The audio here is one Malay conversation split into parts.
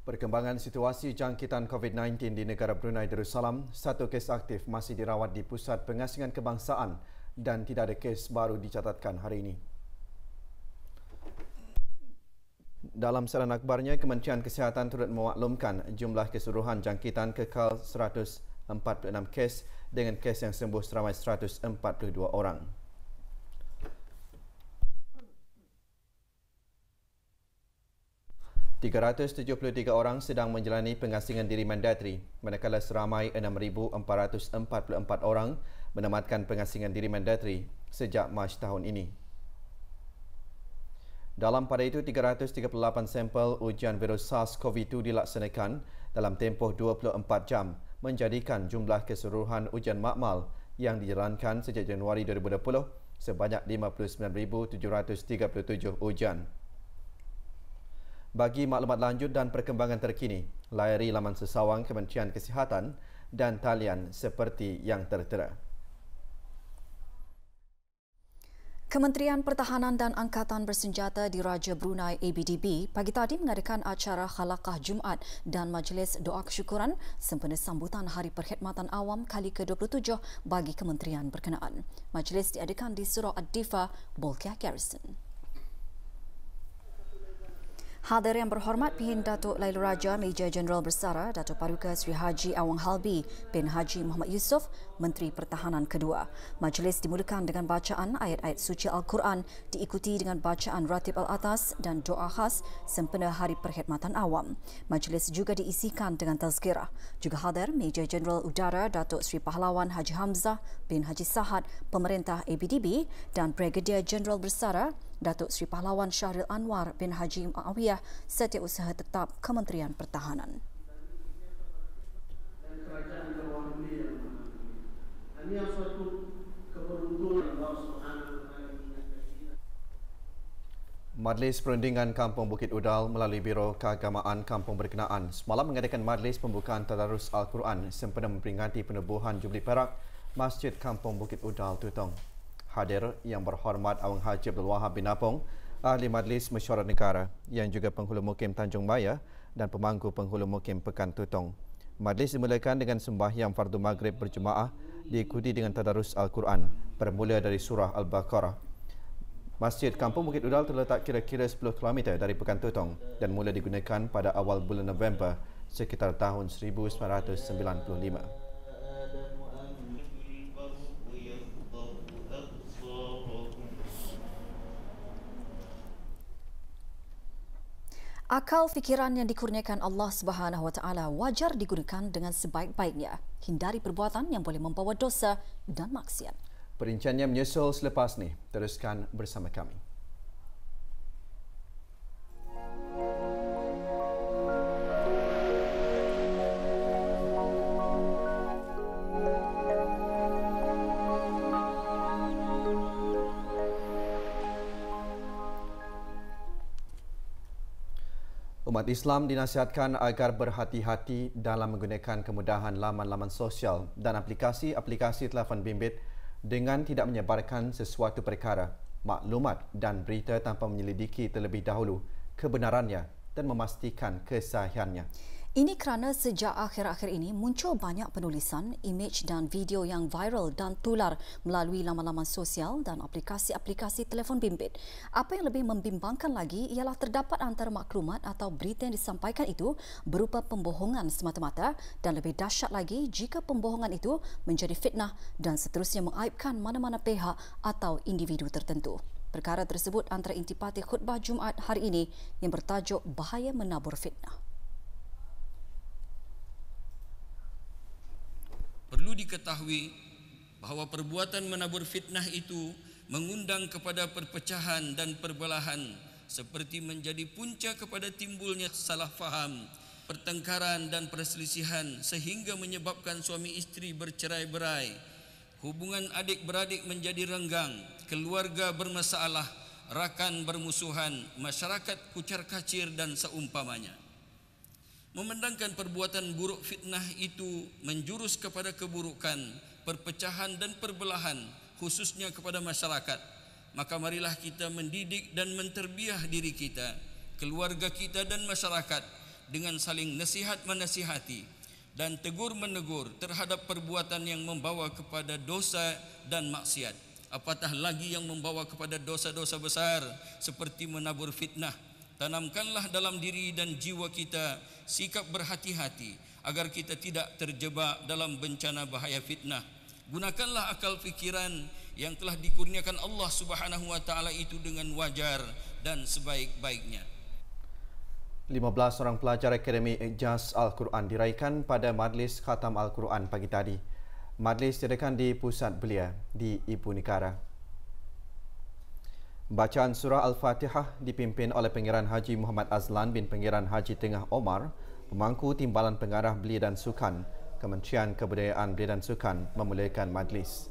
Perkembangan situasi jangkitan COVID-19 di negara Brunei Darussalam, satu kes aktif masih dirawat di Pusat Pengasingan Kebangsaan dan tidak ada kes baru dicatatkan hari ini. Dalam saran akhbarnya, Kementerian Kesihatan turut memaklumkan jumlah keseluruhan jangkitan kekal 146 kes dengan kes yang sembuh seramai 142 orang. ...373 orang sedang menjalani pengasingan diri mandatory, manakala seramai 6,444 orang menamatkan pengasingan diri mandatory sejak Mac tahun ini. Dalam pada itu, 338 sampel ujian virus SARS-CoV-2 dilaksanakan dalam tempoh 24 jam, menjadikan jumlah keseluruhan ujian makmal yang dijalankan sejak Januari 2020 sebanyak 59,737 ujian. Bagi maklumat lanjut dan perkembangan terkini, layari laman sesawang Kementerian Kesihatan dan talian seperti yang tertera. Kementerian Pertahanan dan Angkatan Bersenjata Diraja Brunei ABDB pagi tadi mengadakan acara Khalaqah Jumaat dan Majlis Doa Kesyukuran sempena sambutan Hari Perkhidmatan Awam kali ke-27 bagi kementerian berkenaan. Majlis diadakan di Surau Ad-Difa, Bolkiah Garrison. Hadir yang berhormat Pihin Datuk Lailur Raja Major Jeneral Bersara Datuk Paduka Sri Haji Awang Halbi bin Haji Muhammad Yusof, Menteri Pertahanan kedua. Majlis dimulakan dengan bacaan ayat-ayat suci Al-Quran diikuti dengan bacaan Ratib Al-Atas dan doa khas sempena Hari Perkhidmatan Awam. Majlis juga diisikan dengan tazkirah. Juga hadir Major Jeneral Udara Datuk Sri Pahlawan Haji Hamzah bin Haji Sahad, Pemerintah ABDB, dan Brigadier Jeneral Bersara Datuk Sri Pahlawan Syahril Anwar bin Haji Muawiyah, Setiausaha Tetap Kementerian Pertahanan. Majlis Perundingan Kampung Bukit Udal melalui Biro Keagamaan Kampung Berkenaan semalam mengadakan majlis pembukaan tadarus Al-Quran sempena memperingati penubuhan Jubli Perak Masjid Kampung Bukit Udal Tutong. Hadir yang berhormat Awang Haji Abdul Wahab bin Apong, Ahli Majlis Mesyuarat Negara yang juga Penghulu Mukim Tanjung Maya dan Pemangku Penghulu Mukim Pekan Tutong. Majlis dimulakan dengan sembahyang fardu maghrib berjemaah diikuti dengan tadarus Al-Quran bermula dari surah Al-Baqarah. Masjid Kampung Bukit Udal terletak kira-kira 10 km dari Pekan Tutong dan mula digunakan pada awal bulan November sekitar tahun 1995. Akal fikiran yang dikurniakan Allah Subhanahu Wa Taala wajar digunakan dengan sebaik-baiknya. Hindari perbuatan yang boleh membawa dosa dan maksiat. Perinciannya menyusul selepas ni. Teruskan bersama kami. Umat Islam dinasihatkan agar berhati-hati dalam menggunakan kemudahan laman-laman sosial dan aplikasi-aplikasi telefon bimbit dengan tidak menyebarkan sesuatu perkara, maklumat dan berita tanpa menyelidiki terlebih dahulu kebenarannya dan memastikan kesahihannya. Ini kerana sejak akhir-akhir ini muncul banyak penulisan, imej dan video yang viral dan tular melalui laman-laman sosial dan aplikasi-aplikasi telefon bimbit. Apa yang lebih membimbangkan lagi ialah terdapat antara maklumat atau berita yang disampaikan itu berupa pembohongan semata-mata dan lebih dahsyat lagi jika pembohongan itu menjadi fitnah dan seterusnya mengaibkan mana-mana pihak atau individu tertentu. Perkara tersebut antara intipati khutbah Jumaat hari ini yang bertajuk Bahaya Menabur Fitnah. Perlu diketahui bahawa perbuatan menabur fitnah itu mengundang kepada perpecahan dan perbelahan seperti menjadi punca kepada timbulnya salah faham, pertengkaran dan perselisihan sehingga menyebabkan suami isteri bercerai-berai, hubungan adik-beradik menjadi renggang, keluarga bermasalah, rakan bermusuhan, masyarakat kucar-kacir dan seumpamanya. Memandangkan perbuatan buruk fitnah itu menjurus kepada keburukan, perpecahan dan perbelahan khususnya kepada masyarakat, maka marilah kita mendidik dan menterbiah diri kita, keluarga kita dan masyarakat dengan saling nasihat menasihati dan tegur menegur terhadap perbuatan yang membawa kepada dosa dan maksiat, apatah lagi yang membawa kepada dosa-dosa besar seperti menabur fitnah. Tanamkanlah dalam diri dan jiwa kita sikap berhati-hati agar kita tidak terjebak dalam bencana bahaya fitnah. Gunakanlah akal fikiran yang telah dikurniakan Allah Subhanahu wa taala itu dengan wajar dan sebaik-baiknya. 15 orang pelajar Akademi Ijaz Al-Quran diraikan pada Majlis Khatam Al-Quran pagi tadi. Majlis diadakan di Pusat Belia di Ibu Negara. Bacaan surah Al-Fatihah dipimpin oleh Pengiran Haji Muhammad Azlan bin Pengiran Haji Tengah Omar, pemangku Timbalan Pengarah Belia dan Sukan, Kementerian Kebudayaan Belia dan Sukan memulakan majlis.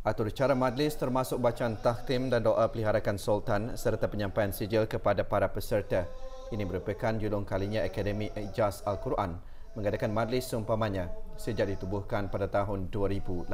Atur cara majlis termasuk bacaan takhtim dan doa peliharakan Sultan serta penyampaian sijil kepada para peserta. Ini merupakan julung kalinya Akademi Ijaz Al-Quran mengadakan majlis seumpamanya sejak ditubuhkan pada tahun 2018.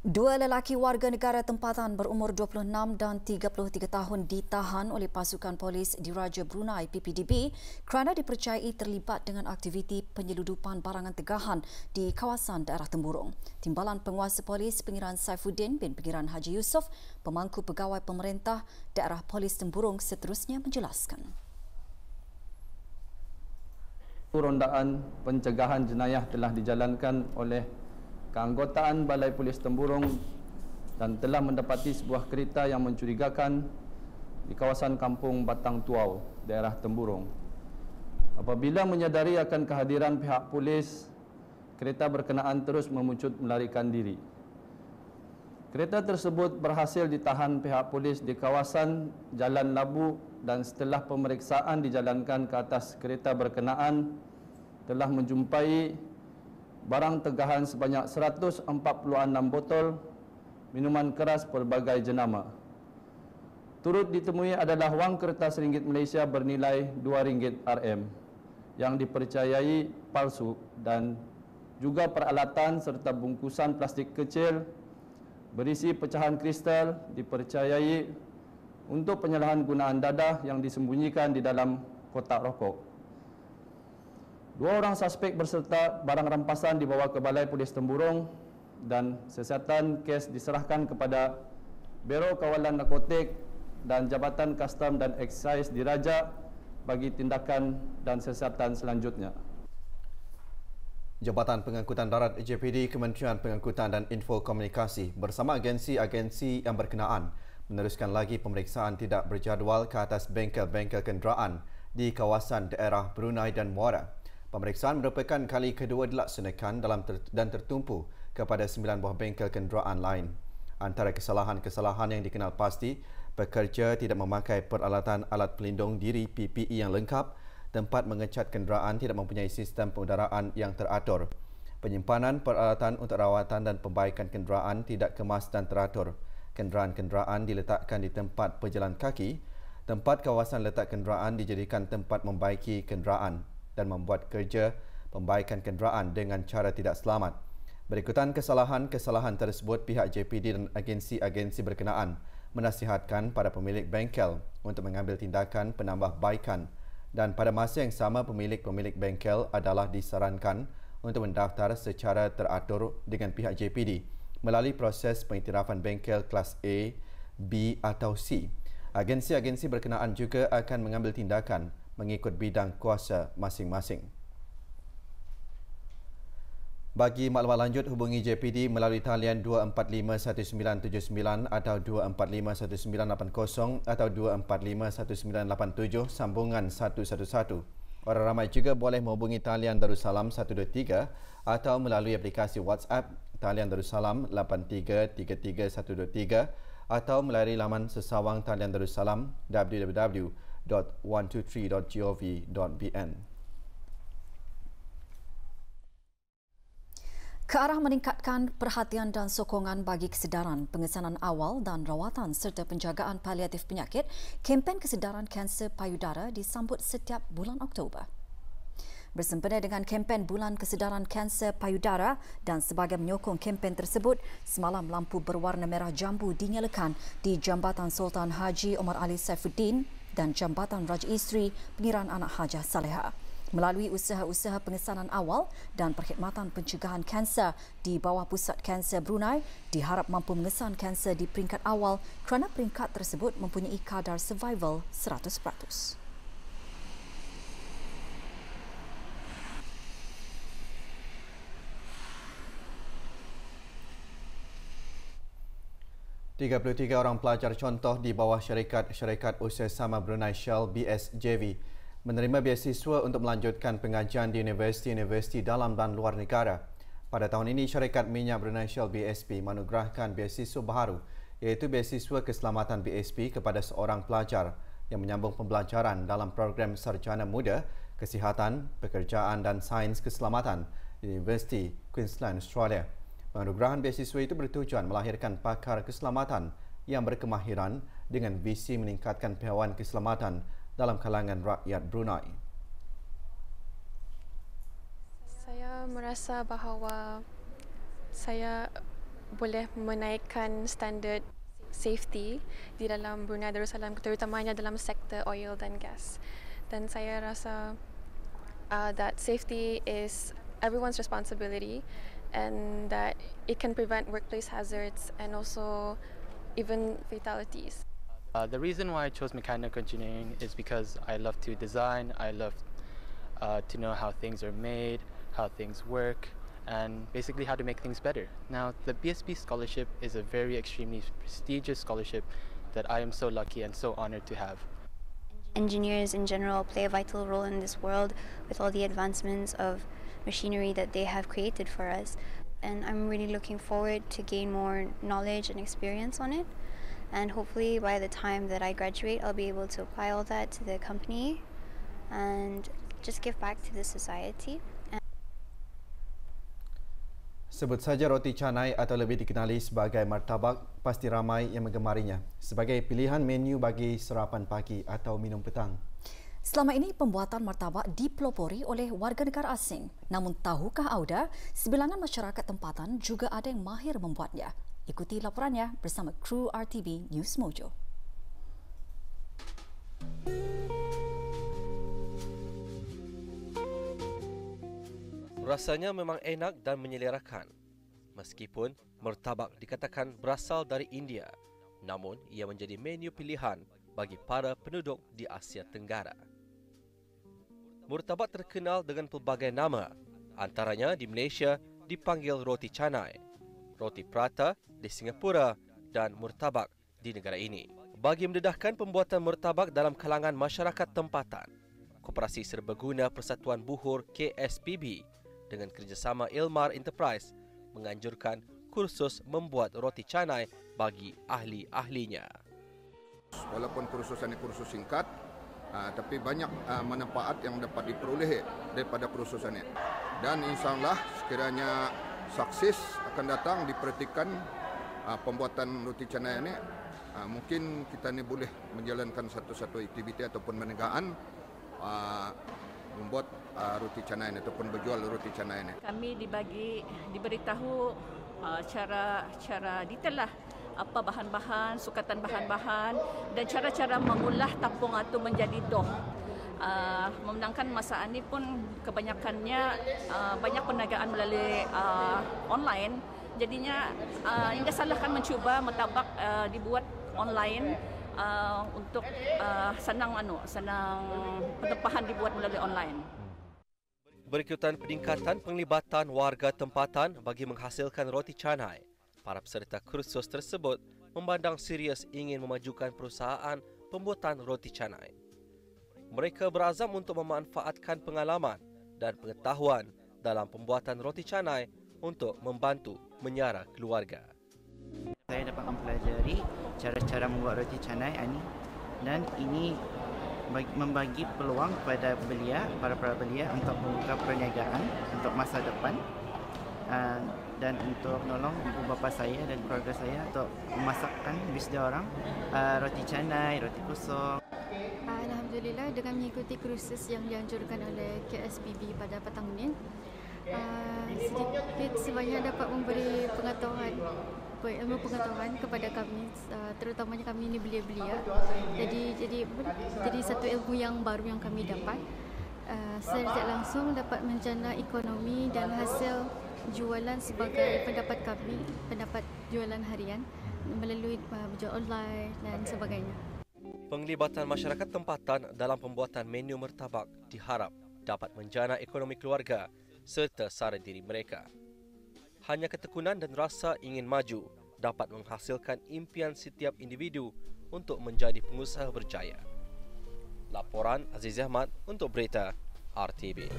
Dua lelaki warga negara tempatan berumur 26 dan 33 tahun ditahan oleh pasukan polis Diraja Brunei PPDB kerana dipercayai terlibat dengan aktiviti penyeludupan barangan tegahan di kawasan daerah Temburong. Timbalan Penguasa Polis Pengiran Saifuddin bin Pengiran Haji Yusof, pemangku pegawai pemerintah daerah Polis Temburong seterusnya menjelaskan. Rondaan pencegahan jenayah telah dijalankan oleh keanggotaan Balai Polis Temburong dan telah mendapati sebuah kereta yang mencurigakan di kawasan Kampung Batang Tuau, daerah Temburong. Apabila menyadari akan kehadiran pihak polis, kereta berkenaan terus memucut melarikan diri. Kereta tersebut berhasil ditahan pihak polis di kawasan Jalan Labu dan setelah pemeriksaan dijalankan ke atas kereta berkenaan telah menjumpai barang tegahan sebanyak 146 botol minuman keras pelbagai jenama. Turut ditemui adalah wang kertas ringgit Malaysia bernilai RM2 RM yang dipercayai palsu dan juga peralatan serta bungkusan plastik kecil berisi pecahan kristal dipercayai untuk penyalahgunaan dadah yang disembunyikan di dalam kotak rokok. Dua orang suspek berserta barang rampasan dibawa ke Balai Polis Temburong dan siasatan kes diserahkan kepada Biro Kawalan Narkotik dan Jabatan Kastam dan Eksais Diraja bagi tindakan dan siasatan selanjutnya. Jabatan Pengangkutan Darat JPD Kementerian Pengangkutan dan Info Komunikasi bersama agensi-agensi yang berkenaan meneruskan lagi pemeriksaan tidak berjadual ke atas bengkel-bengkel kenderaan di kawasan daerah Brunei dan Muara. Pemeriksaan merupakan kali kedua dilaksanakan dan tertumpu kepada 9 buah bengkel kenderaan lain. Antara kesalahan-kesalahan yang dikenal pasti, pekerja tidak memakai peralatan alat pelindung diri PPE yang lengkap, tempat mengecat kenderaan tidak mempunyai sistem pengudaraan yang teratur, penyimpanan peralatan untuk rawatan dan pembaikan kenderaan tidak kemas dan teratur, kenderaan-kenderaan diletakkan di tempat pejalan kaki, tempat kawasan letak kenderaan dijadikan tempat membaiki kenderaan dan membuat kerja pembaikan kenderaan dengan cara tidak selamat. Berikutan kesalahan-kesalahan tersebut, pihak JPD dan agensi-agensi berkenaan menasihatkan pada pemilik bengkel untuk mengambil tindakan penambahbaikan dan pada masa yang sama pemilik-pemilik bengkel adalah disarankan untuk mendaftar secara teratur dengan pihak JPD melalui proses pengiktirafan bengkel kelas A, B atau C. Agensi-agensi berkenaan juga akan mengambil tindakan mengikut bidang kuasa masing-masing. Bagi maklumat lanjut, hubungi JPD melalui talian 2451979 atau 2451980 atau 2451987 sambungan 111. Orang ramai juga boleh menghubungi talian Darussalam 123 atau melalui aplikasi WhatsApp talian Darussalam 8333 atau melalui laman sesawang talian Darussalam www.123.gov.bn. Ke arah meningkatkan perhatian dan sokongan bagi kesedaran, pengesanan awal dan rawatan serta penjagaan paliatif penyakit, kempen kesedaran kanser payudara disambut setiap bulan Oktober. Bersempena dengan kempen Bulan Kesedaran Kanser Payudara dan sebagai menyokong kempen tersebut, semalam lampu berwarna merah jambu dinyalakan di Jambatan Sultan Haji Omar Ali Saifuddin dan Jambatan Raja Isteri Pengiran Anak Hajah Saleha. Melalui usaha-usaha pengesanan awal dan perkhidmatan pencegahan kanser di bawah Pusat Kanser Brunei, diharap mampu mengesan kanser di peringkat awal kerana peringkat tersebut mempunyai kadar survival 100%. Tiga orang pelajar contoh di bawah syarikat usaha sama Brunei Shell BSJV menerima beasiswa untuk melanjutkan pengajian di universiti-universiti dalam dan luar negara. Pada tahun ini, syarikat minyak Brunei Shell BSP menganugerahkan beasiswa baharu iaitu beasiswa keselamatan BSP kepada seorang pelajar yang menyambung pembelajaran dalam program Sarjana Muda, Kesihatan, Pekerjaan dan Sains Keselamatan di Universiti Queensland, Australia. Penganugerahan beasiswa itu bertujuan melahirkan pakar keselamatan yang berkemahiran dengan visi meningkatkan piawaian keselamatan dalam kalangan rakyat Brunei. Saya merasa bahawa saya boleh menaikkan standard safety di dalam Brunei Darussalam, terutamanya dalam sektor oil dan gas. Dan saya rasa that safety is everyone's responsibility, and that it can prevent workplace hazards and also even fatalities. The reason why I chose mechanical engineering is because I love to design, I love to know how things are made, how things work, and basically how to make things better. Now, the BSP scholarship is a very extremely prestigious scholarship that I am so lucky and so honored to have. Engineers in general play a vital role in this world with all the advancements of machinery that they have created for us, and I'm really looking forward to gain more knowledge and experience on it, and hopefully by the time that I graduate I'll be able to apply all that to the company and just give back to the society. Sebut saja roti canai atau lebih dikenali sebagai martabak, pasti ramai yang menggemarinya sebagai pilihan menu bagi sarapan pagi atau minum petang. Selama ini, pembuatan martabak dipelopori oleh warga negara asing. Namun, tahukah Auda, sebilangan masyarakat tempatan juga ada yang mahir membuatnya? Ikuti laporannya bersama kru RTV News Mojo. Rasanya memang enak dan menyelerakan. Meskipun martabak dikatakan berasal dari India, namun ia menjadi menu pilihan bagi para penduduk di Asia Tenggara. Martabak terkenal dengan pelbagai nama, antaranya di Malaysia dipanggil roti canai, roti prata di Singapura dan martabak di negara ini. Bagi mendedahkan pembuatan martabak dalam kalangan masyarakat tempatan, Koperasi Serbaguna Persatuan Buhur KSPB dengan kerjasama Ilmar Enterprise menganjurkan kursus membuat roti canai bagi ahli-ahlinya. Walaupun kursus ini kursus singkat, tapi banyak manfaat yang dapat diperoleh daripada kursus ini. Dan insyaAllah sekiranya sukses akan datang diperhatikan pembuatan roti canai ini, mungkin kita ini boleh menjalankan satu-satu aktiviti ataupun perniagaan membuat roti canai ini ataupun berjual roti canai ini. Kami diberitahu cara detail lah, apa bahan-bahan, sukatan bahan-bahan dan cara-cara mengolah tapung itu menjadi dough. Memandangkan masa ini pun kebanyakannya banyak perniagaan melalui online, jadinya tidak salah kan mencuba martabak dibuat online untuk senang penempahan dibuat melalui online. Berikutan peningkatan penglibatan warga tempatan bagi menghasilkan roti canai, para peserta kursus tersebut memandang serius ingin memajukan perusahaan pembuatan roti canai. Mereka berazam untuk memanfaatkan pengalaman dan pengetahuan dalam pembuatan roti canai untuk membantu menyara keluarga. Saya dapat mempelajari cara-cara membuat roti canai ini, dan ini membagi peluang kepada belia, para belia untuk membuka perniagaan untuk masa depan. dan untuk menolong ibu bapa saya dan keluarga saya untuk memasakkan bis dia orang roti canai, roti kosong. Alhamdulillah dengan mengikuti kursus yang dianjurkan oleh KSBB pada petang ini, sedikit sebanyak dapat memberi ilmu pengetahuan kepada kami, terutamanya kami ini belia-belia. Jadi satu ilmu yang baru yang kami dapat. Secara langsung dapat menjana ekonomi dan hasil jualan sebagai pendapat jualan harian melalui berjual online dan sebagainya. Penglibatan masyarakat tempatan dalam pembuatan menu martabak diharap dapat menjana ekonomi keluarga serta sara diri mereka. Hanya ketekunan dan rasa ingin maju dapat menghasilkan impian setiap individu untuk menjadi pengusaha berjaya. Laporan Aziz Ahmad untuk Berita RTV.